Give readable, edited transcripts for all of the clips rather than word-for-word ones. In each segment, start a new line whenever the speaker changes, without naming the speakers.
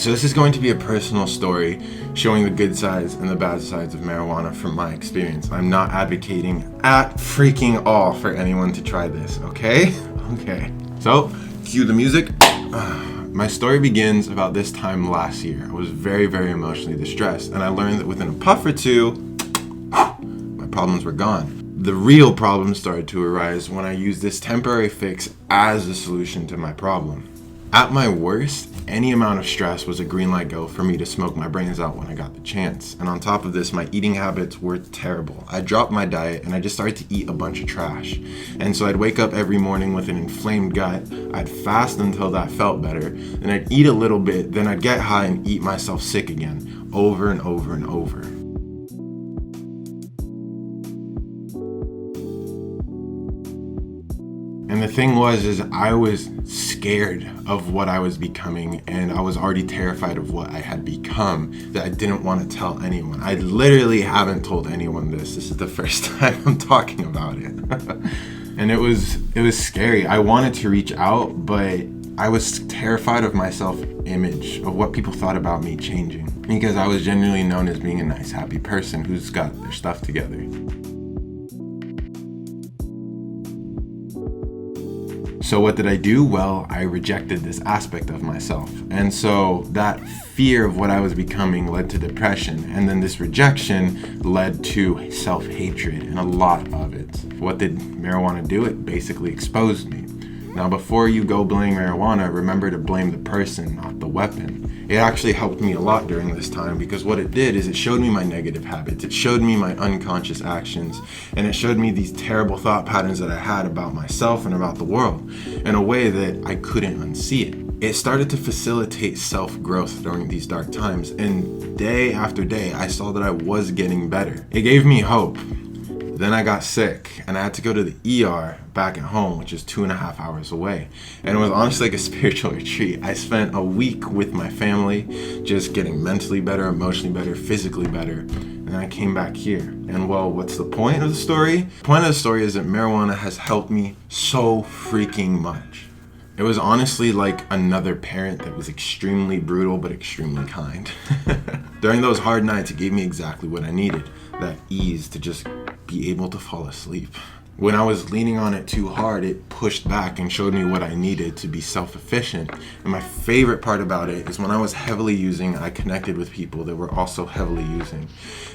So this is going to be a personal story showing the good sides and the bad sides of marijuana from my experience. I'm not advocating at freaking all for anyone to try this, okay? Okay. So, cue the music. My story begins about this time last year. I was very, very emotionally distressed, and I learned that within a puff or two, my problems were gone. The real problems started to arise when I used this temporary fix as a solution to my problem. At my worst, any amount of stress was a green light go for me to smoke my brains out when I got the chance. And on top of this, my eating habits were terrible. I dropped my diet and I just started to eat a bunch of trash. And so I'd wake up every morning with an inflamed gut, I'd fast until that felt better, then I'd eat a little bit, then I'd get high and eat myself sick again, over and over and over. And the thing was, I was scared of what I was becoming, and I was already terrified of what I had become, that I didn't want to tell anyone. I literally haven't told anyone this. This is the first time I'm talking about it. And it was scary. I wanted to reach out, but I was terrified of my self-image, of what people thought about me changing, because I was genuinely known as being a nice, happy person who's got their stuff together. So what did I do? Well, I rejected this aspect of myself. And so that fear of what I was becoming led to depression. And then this rejection led to self-hatred, and a lot of it. What did marijuana do? It basically exposed me. Now, before you go blame marijuana, remember to blame the person, not the weapon. It actually helped me a lot during this time, because what it did is it showed me my negative habits, it showed me my unconscious actions, and it showed me these terrible thought patterns that I had about myself and about the world in a way that I couldn't unsee it. It started to facilitate self-growth during these dark times, and day after day, I saw that I was getting better. It gave me hope. Then I got sick and I had to go to the ER back at home, which is 2.5 hours away. And it was honestly like a spiritual retreat. I spent a week with my family, just getting mentally better, emotionally better, physically better. And I came back here. And well, what's the point of the story? The point of the story is that marijuana has helped me so freaking much. It was honestly like another parent that was extremely brutal but extremely kind. During those hard nights, it gave me exactly what I needed, that ease to just be able to fall asleep. When I was leaning on it too hard, it pushed back and showed me what I needed to be self-efficient. And my favorite part about it is when I was heavily using, I connected with people that were also heavily using.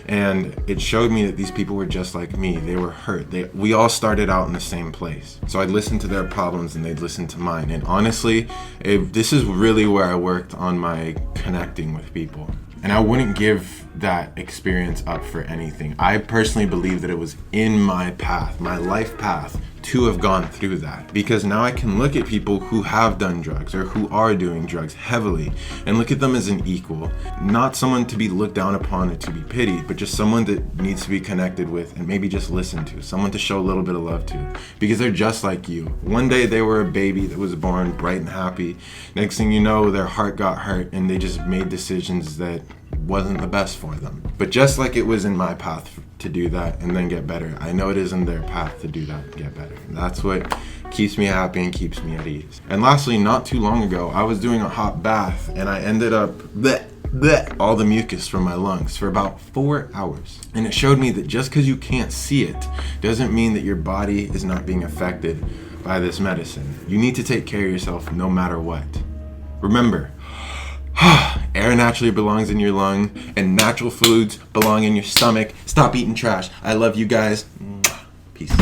And it showed me that these people were just like me. They were hurt. We all started out in the same place. So I'd listen to their problems and they'd listen to mine. And honestly, this is really where I worked on my connecting with people. And I wouldn't give that experience up for anything. I personally believe that it was in my path, my life path, to have gone through that. Because now I can look at people who have done drugs or who are doing drugs heavily and look at them as an equal. Not someone to be looked down upon or to be pitied, but just someone that needs to be connected with and maybe just listen to. Someone to show a little bit of love to. Because they're just like you. One day they were a baby that was born bright and happy. Next thing you know, their heart got hurt and they just made decisions that wasn't the best for them. But just like it was in my path to do that and then get better, I know it is in their path to do that and get better. And that's what keeps me happy and keeps me at ease. And lastly, not too long ago, I was doing a hot bath and I ended up all the mucus from my lungs for about 4 hours. And it showed me that just because you can't see it doesn't mean that your body is not being affected by this medicine. You need to take care of yourself no matter what. Remember, air naturally belongs in your lung, and natural foods belong in your stomach. Stop eating trash. I love you guys. Peace.